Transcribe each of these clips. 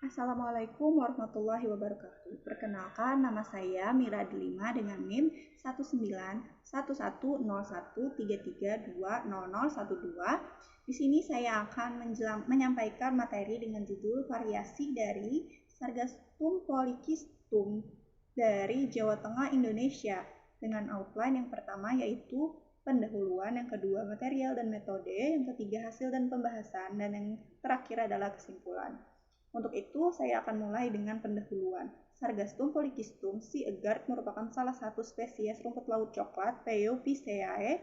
Assalamualaikum warahmatullahi wabarakatuh. Perkenalkan, nama saya Mira Delima dengan NIM 1911013320012. Di sini saya akan menyampaikan materi dengan judul variasi dari Sargastum polykistum dari Jawa Tengah Indonesia dengan outline yang pertama yaitu pendahuluan, yang kedua material dan metode, yang ketiga hasil dan pembahasan, dan yang terakhir adalah kesimpulan. Untuk itu, saya akan mulai dengan pendahuluan. Sargastum polykistum Sea Agar merupakan salah satu spesies rumput laut coklat Phaeophyceae.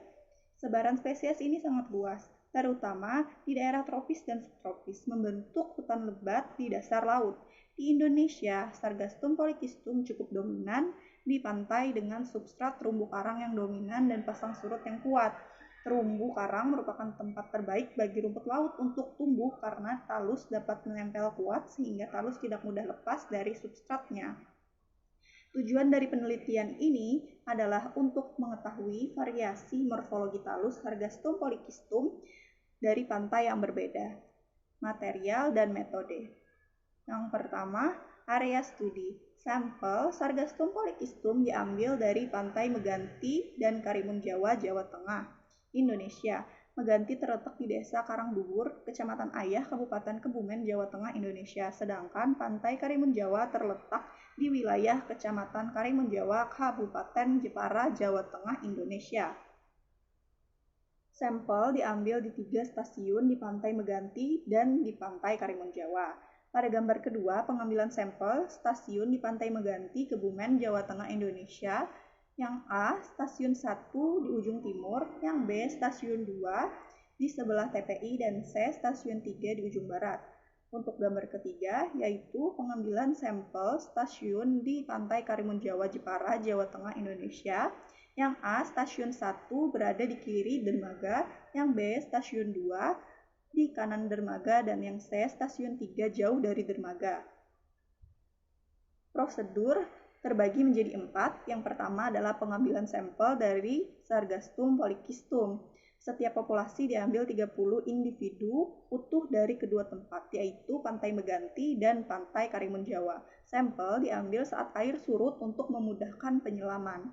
Sebaran spesies ini sangat luas, terutama di daerah tropis dan subtropis, membentuk hutan lebat di dasar laut. Di Indonesia, Sargastum polykistum cukup dominan di pantai dengan substrat terumbu karang yang dominan dan pasang surut yang kuat. Terumbu karang merupakan tempat terbaik bagi rumput laut untuk tumbuh karena talus dapat menempel kuat sehingga talus tidak mudah lepas dari substratnya. Tujuan dari penelitian ini adalah untuk mengetahui variasi morfologi talus Sargastum polykistum dari pantai yang berbeda. Material dan metode. Yang pertama, area studi. Sampel Sargastum polykistum diambil dari pantai Meganti dan Karimun Jawa, Jawa Tengah, Indonesia. Meganti terletak di Desa Karangduwur, Kecamatan Ayah, Kabupaten Kebumen, Jawa Tengah, Indonesia. Sedangkan pantai Karimun Jawa terletak di wilayah Kecamatan Karimun Jawa, Kabupaten Jepara, Jawa Tengah, Indonesia. Sampel diambil di 3 stasiun di pantai Meganti dan di pantai Karimun Jawa. Pada gambar kedua, pengambilan sampel stasiun di Pantai Meganti, Kebumen, Jawa Tengah, Indonesia. Yang A, stasiun 1 di ujung timur, yang B, stasiun 2 di sebelah TPI, dan C, stasiun 3 di ujung barat. Untuk gambar ketiga, yaitu pengambilan sampel stasiun di Pantai Karimun Jawa, Jepara, Jawa Tengah, Indonesia. Yang A, stasiun 1 berada di kiri dermaga, yang B, stasiun 2 di kanan dermaga, dan yang C, stasiun 3 jauh dari dermaga. Prosedur terbagi menjadi 4. Yang pertama adalah pengambilan sampel dari Sargastum polykistum. Setiap populasi diambil 30 individu utuh dari kedua tempat, yaitu Pantai Meganti dan Pantai Karimun Jawa. Sampel diambil saat air surut untuk memudahkan penyelaman.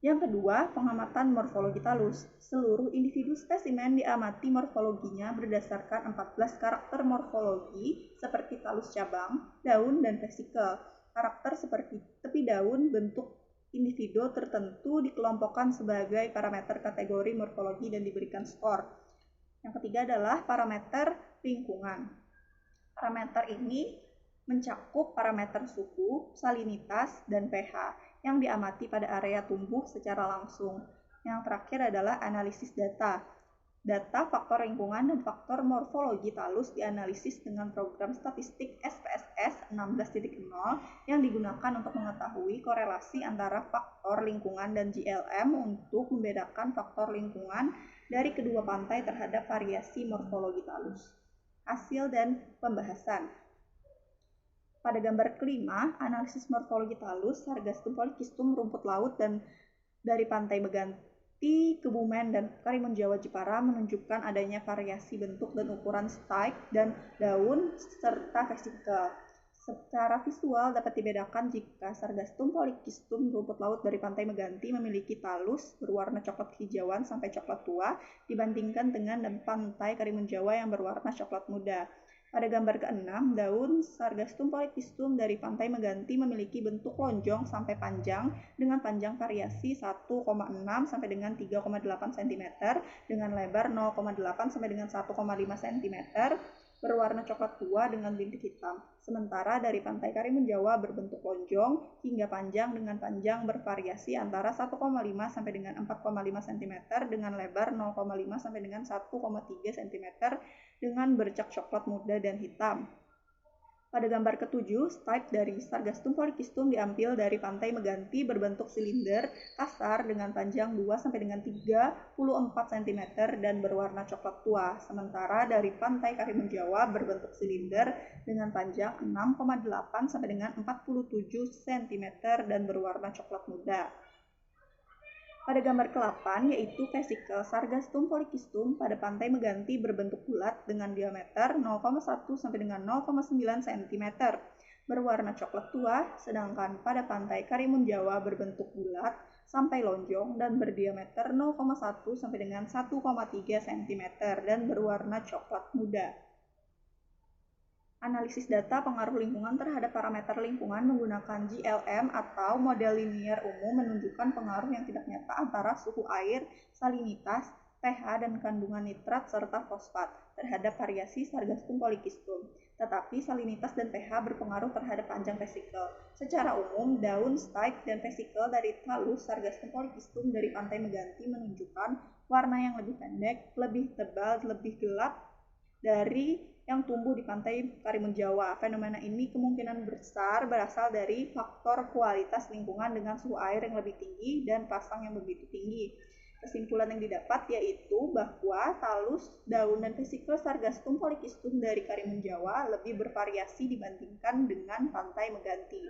Yang kedua, pengamatan morfologi talus. Seluruh individu spesimen diamati morfologinya berdasarkan 14 karakter morfologi seperti talus cabang, daun, dan vesikel. Karakter seperti tepi daun, bentuk individu tertentu dikelompokkan sebagai parameter kategori morfologi dan diberikan skor. Yang ketiga adalah parameter lingkungan. Parameter ini mencakup parameter suhu, salinitas, dan pH yang diamati pada area tumbuh secara langsung. Yang terakhir adalah analisis data. Data faktor lingkungan dan faktor morfologi talus dianalisis dengan program statistik SPSS 16.0 yang digunakan untuk mengetahui korelasi antara faktor lingkungan dan GLM untuk membedakan faktor lingkungan dari kedua pantai terhadap variasi morfologi talus. Hasil dan pembahasan. Pada gambar kelima, analisis morfologi talus Sargastum polykistum rumput laut dan dari Pantai Meganti, Kebumen, dan Karimun Jawa, Jepara menunjukkan adanya variasi bentuk dan ukuran stike dan daun serta vesikel. Secara visual dapat dibedakan jika Sargastum polykistum rumput laut dari Pantai Meganti memiliki talus berwarna coklat hijauan sampai coklat tua dibandingkan dengan Pantai Karimun Jawa yang berwarna coklat muda. Pada gambar ke-6, daun Sargastum polykistum dari Pantai Meganti memiliki bentuk lonjong sampai panjang dengan panjang variasi 1,6 sampai dengan 3,8 cm dengan lebar 0,8 sampai dengan 1,5 cm berwarna coklat tua dengan bintik hitam. Sementara dari Pantai Karimun Jawa berbentuk lonjong hingga panjang dengan panjang bervariasi antara 1,5 sampai dengan 4,5 cm dengan lebar 0,5 sampai dengan 1,3 cm dengan bercak coklat muda dan hitam. Pada gambar ke-7, stike dari Sargastum polykistum diambil dari Pantai Meganti berbentuk silinder kasar dengan panjang 2 sampai dengan 34 cm dan berwarna coklat tua. Sementara dari Pantai Karimun Jawa berbentuk silinder dengan panjang 6,8 sampai dengan 47 cm dan berwarna coklat muda. Pada gambar ke-8 yaitu vesikel Sargastum polykistum pada pantai Meganti berbentuk bulat dengan diameter 0,1 sampai dengan 0,9 cm berwarna coklat tua, sedangkan pada pantai Karimun Jawa berbentuk bulat sampai lonjong dan berdiameter 0,1 sampai dengan 1,3 cm dan berwarna coklat muda. Analisis data pengaruh lingkungan terhadap parameter lingkungan menggunakan GLM atau model linier umum menunjukkan pengaruh yang tidak nyata antara suhu air, salinitas, pH, dan kandungan nitrat serta fosfat terhadap variasi Sargastum polykistum. Tetapi salinitas dan pH berpengaruh terhadap panjang vesikel. Secara umum, daun, stike, dan vesikel dari talus Sargastum polykistum dari pantai Meganti menunjukkan warna yang lebih pendek, lebih tebal, lebih gelap dari yang tumbuh di pantai Karimun Jawa. Fenomena ini kemungkinan besar berasal dari faktor kualitas lingkungan dengan suhu air yang lebih tinggi dan pasang yang begitu tinggi. Kesimpulan yang didapat yaitu bahwa talus, daun, dan vesikel Sargastum polykistum dari Karimun Jawa lebih bervariasi dibandingkan dengan pantai Meganti.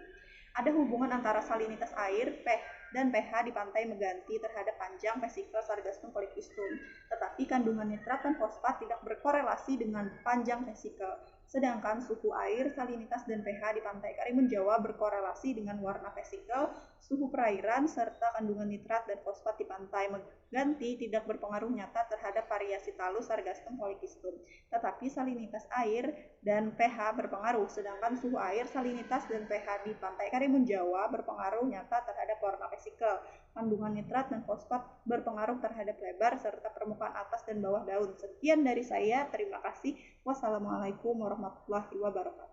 Ada hubungan antara salinitas air, dan pH di pantai Meganti terhadap panjang vesikel Sargastum polykistum, tetapi kandungan nitrat dan fosfat tidak berkorelasi dengan panjang vesikel. Sedangkan suhu air, salinitas, dan pH di pantai Karimun Jawa berkorelasi dengan warna vesikel, suhu perairan, serta kandungan nitrat dan fosfat di pantai Meganti tidak berpengaruh nyata terhadap variasi talus Sargastum polykistum. Tetapi salinitas air dan pH berpengaruh, sedangkan suhu air, salinitas, dan pH di pantai Karimun Jawa berpengaruh nyata terhadap warna vesikel. Kandungan nitrat dan fosfat berpengaruh terhadap lebar serta permukaan atas dan bawah daun. Sekian dari saya, terima kasih. Wassalamualaikum warahmatullahi wabarakatuh.